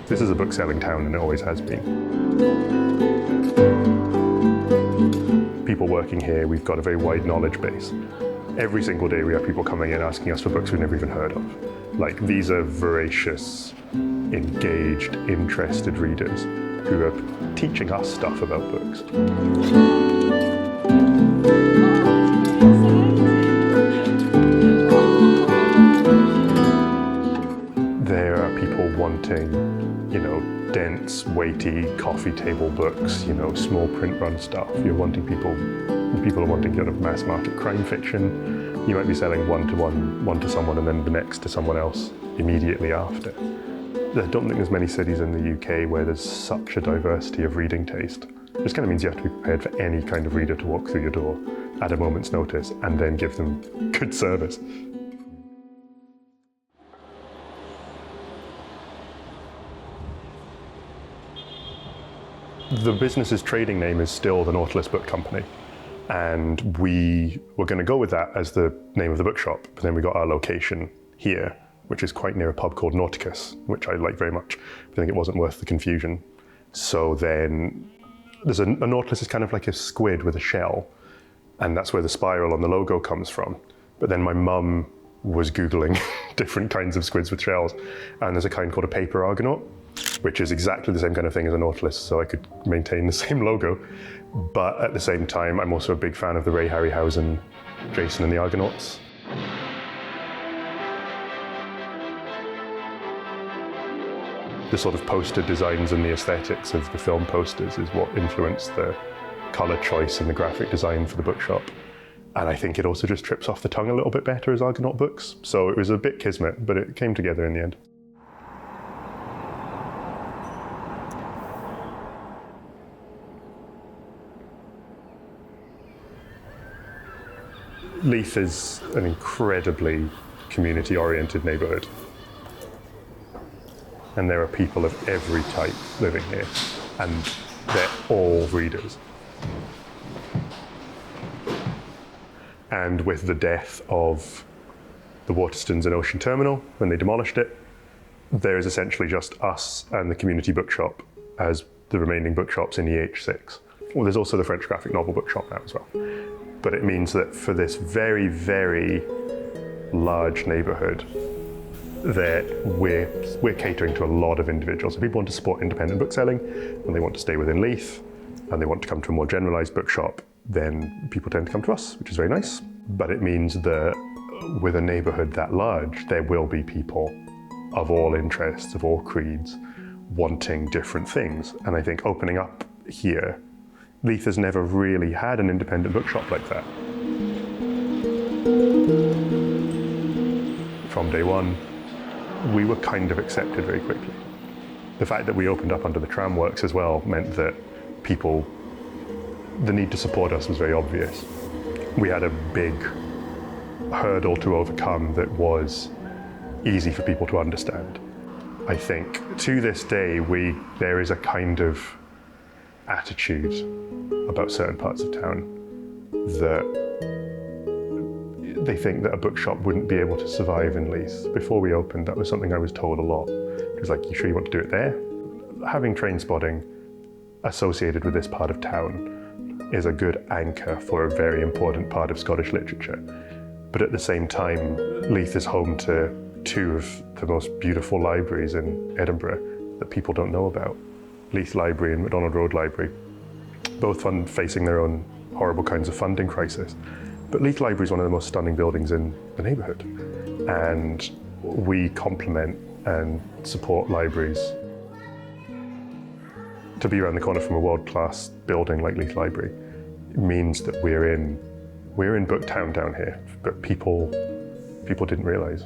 This is a book-selling town, and it always has been. People working here, we've got a very wide knowledge base. Every single day we have people coming in asking us for books we've never even heard of. Like, these are voracious, engaged, interested readers who are teaching us stuff about books. There are people wanting, dense, weighty coffee table books, small print run stuff. People are wanting kind of mass market crime fiction. You might be selling one to someone and then the next to someone else immediately after. I don't think there's many cities in the UK where there's such a diversity of reading taste. It just kind of means you have to be prepared for any kind of reader to walk through your door at a moment's notice and then give them good service. The business's trading name is still the Nautilus Book Company, and we were going to go with that as the name of the bookshop, but then we got our location here, which is quite near a pub called Nauticus, which I like very much. I think it wasn't worth the confusion. So then there's a Nautilus is kind of like a squid with a shell, and that's where the spiral on the logo comes from. But then my mum was Googling different kinds of squids with shells, and there's a kind called a paper Argonaut, which is exactly the same kind of thing as a Nautilus, so I could maintain the same logo. But at the same time, I'm also a big fan of the Ray Harryhausen, Jason and the Argonauts. The sort of poster designs and the aesthetics of the film posters is what influenced the colour choice and the graphic design for the bookshop. And I think it also just trips off the tongue a little bit better as Argonaut Books. So it was a bit kismet, but it came together in the end. Leith is an incredibly community-oriented neighbourhood. And there are people of every type living here, and they're all readers. And with the death of the Waterstones and Ocean Terminal, when they demolished it, there is essentially just us and the community bookshop as the remaining bookshops in EH6. Well, there's also the French graphic novel bookshop now as well. But it means that for this very, very large neighbourhood, that we're catering to a lot of individuals. So people want to support independent bookselling, and they want to stay within Leith, and they want to come to a more generalised bookshop, then people tend to come to us, which is very nice. But it means that with a neighbourhood that large, there will be people of all interests, of all creeds, wanting different things. And I think opening up here, Leith has never really had an independent bookshop like that. From day one, we were kind of accepted very quickly. The fact that we opened up under the tramworks as well meant that the need to support us was very obvious. We had a big hurdle to overcome that was easy for people to understand. I think to this day, there is a kind of attitude about certain parts of town that they think that a bookshop wouldn't be able to survive in Leith. Before we opened, that was something I was told a lot. It was like, you sure you want to do it there? Having train spotting associated with this part of town is a good anchor for a very important part of Scottish literature. But at the same time, Leith is home to two of the most beautiful libraries in Edinburgh that people don't know about. Leith Library and MacDonald Road Library, both facing their own horrible kinds of funding crisis. But Leith Library is one of the most stunning buildings in the neighbourhood. And we complement and support libraries. To be around the corner from a world-class building like Leith Library means that we're in Booktown down here, but people didn't realise.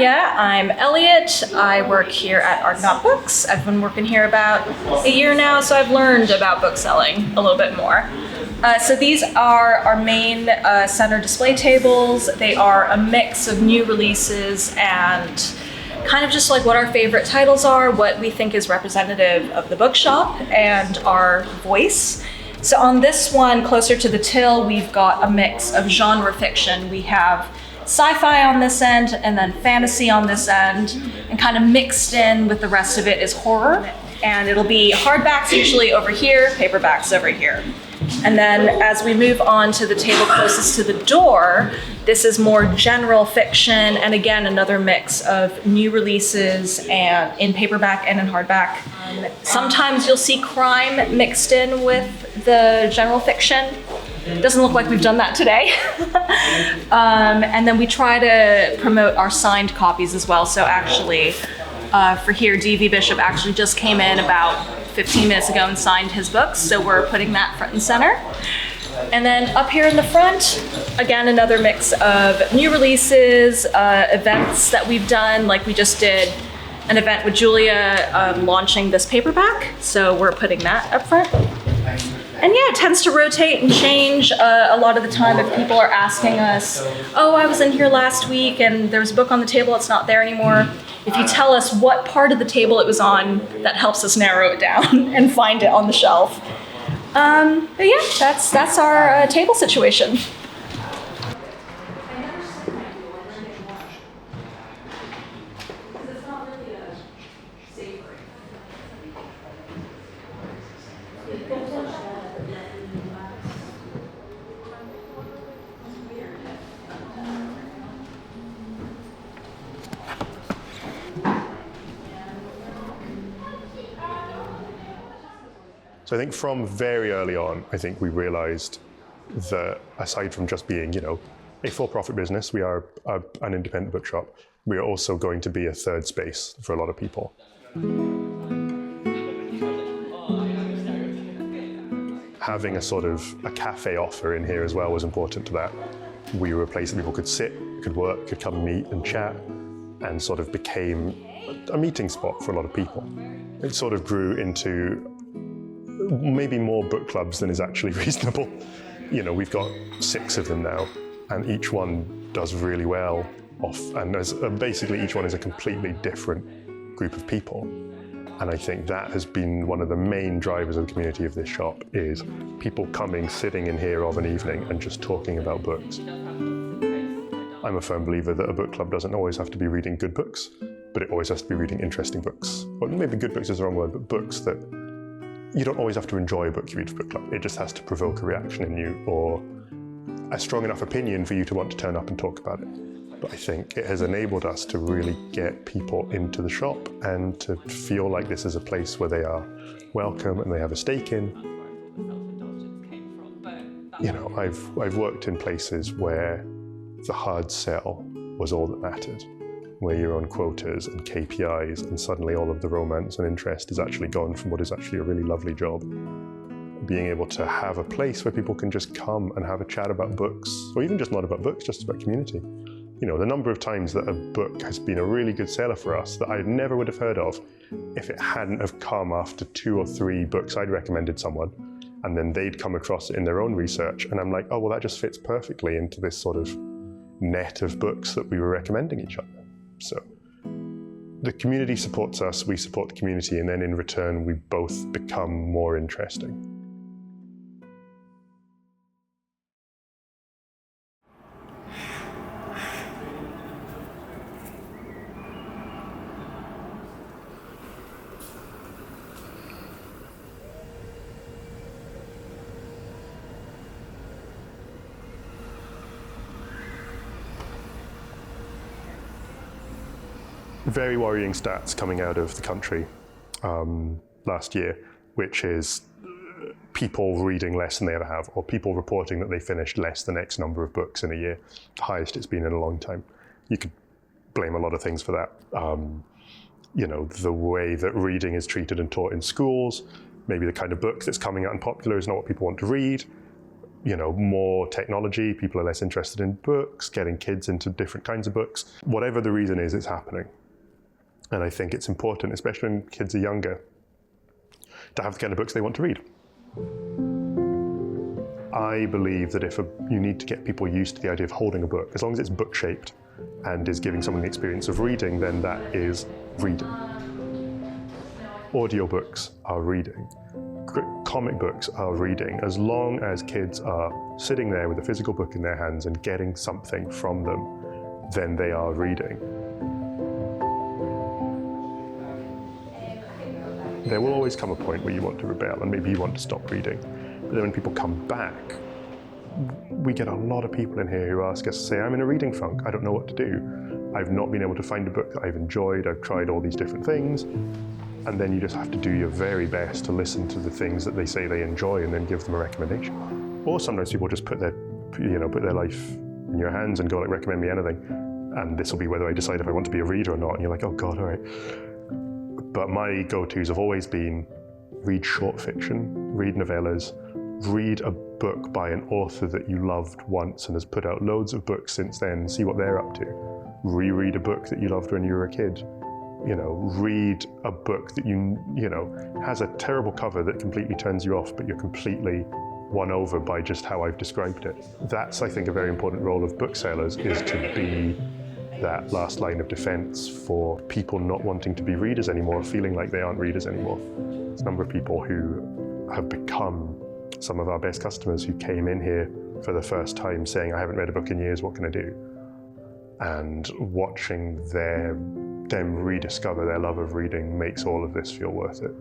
Yeah, I'm Elliot. I work here at Argonaut Books. I've been working here about a year now, so I've learned about bookselling a little bit more. So these are our main center display tables. They are a mix of new releases and kind of just like what our favorite titles are, what we think is representative of the bookshop and our voice. So on this one, closer to the till, we've got a mix of genre fiction. We have sci-fi on this end and then fantasy on this end, and kind of mixed in with the rest of it is horror. And it'll be hardbacks usually over here, paperbacks over here. And then as we move on to the table closest to the door, this is more general fiction, and again, another mix of new releases and in paperback and in hardback. Sometimes you'll see crime mixed in with the general fiction. It doesn't look like we've done that today. And then we try to promote our signed copies as well. So actually, for here, D.V. Bishop actually just came in about 15 minutes ago and signed his books, so we're putting that front and center. And then up here in the front, again, another mix of new releases, events that we've done, like we just did an event with Julia launching this paperback, so we're putting that up front. And yeah, it tends to rotate and change a lot of the time if people are asking us, oh, I was in here last week and there was a book on the table, it's not there anymore. If you tell us what part of the table it was on, that helps us narrow it down and find it on the shelf. But yeah, that's our table situation. So I think from very early on, I think we realized that aside from just being, a for-profit business, we are an independent bookshop. We are also going to be a third space for a lot of people. Having a sort of a cafe offer in here as well was important to that. We were a place that people could sit, could work, could come meet and chat, and sort of became a meeting spot for a lot of people. It sort of grew into maybe more book clubs than is actually reasonable. We've got 6 of them now, and each one does really well and basically each one is a completely different group of people. And I think that has been one of the main drivers of the community of this shop, is people coming, sitting in here of an evening and just talking about books. I'm a firm believer that a book club doesn't always have to be reading good books, but it always has to be reading interesting books. Well, maybe good books is the wrong word, but books that you don't always have to enjoy a book you read for book club. It just has to provoke a reaction in you or a strong enough opinion for you to want to turn up and talk about it. But I think it has enabled us to really get people into the shop and to feel like this is a place where they are welcome and they have a stake in. I've worked in places where the hard sell was all that mattered, where you're on quotas and KPIs, and suddenly all of the romance and interest is actually gone from what is actually a really lovely job. Being able to have a place where people can just come and have a chat about books, or even just not about books, just about community. The number of times that a book has been a really good seller for us that I never would have heard of if it hadn't have come after 2 or 3 books I'd recommended someone, and then they'd come across it in their own research, and I'm like, oh, well, that just fits perfectly into this sort of net of books that we were recommending each other. So the community supports us, we support the community, and then in return, we both become more interesting. Very worrying stats coming out of the country last year, which is people reading less than they ever have, or people reporting that they finished less than X number of books in a year, the highest it's been in a long time. You could blame a lot of things for that. The way that reading is treated and taught in schools, maybe the kind of book that's coming out and popular is not what people want to read. more technology, people are less interested in books, getting kids into different kinds of books. Whatever the reason is, it's happening. And I think it's important, especially when kids are younger, to have the kind of books they want to read. I believe that if you need to get people used to the idea of holding a book, as long as it's book-shaped and is giving someone the experience of reading, then that is reading. Audiobooks are reading. Comic books are reading. As long as kids are sitting there with a physical book in their hands and getting something from them, then they are reading. There will always come a point where you want to rebel and maybe you want to stop reading. But then when people come back, we get a lot of people in here who ask us, say, I'm in a reading funk, I don't know what to do. I've not been able to find a book that I've enjoyed, I've tried all these different things. And then you just have to do your very best to listen to the things that they say they enjoy and then give them a recommendation. Or sometimes people just put their life in your hands and go, like, recommend me anything. And this will be whether I decide if I want to be a reader or not. And you're like, oh God, all right. But my go-tos have always been read short fiction, read novellas, read a book by an author that you loved once and has put out loads of books since then, see what they're up to. Reread a book that you loved when you were a kid. Read a book that has a terrible cover that completely turns you off, but you're completely won over by just how I've described it. That's, I think, a very important role of booksellers, is to be that last line of defense for people not wanting to be readers anymore, feeling like they aren't readers anymore. There's a number of people who have become some of our best customers who came in here for the first time saying, I haven't read a book in years, what can I do? And watching them rediscover their love of reading makes all of this feel worth it.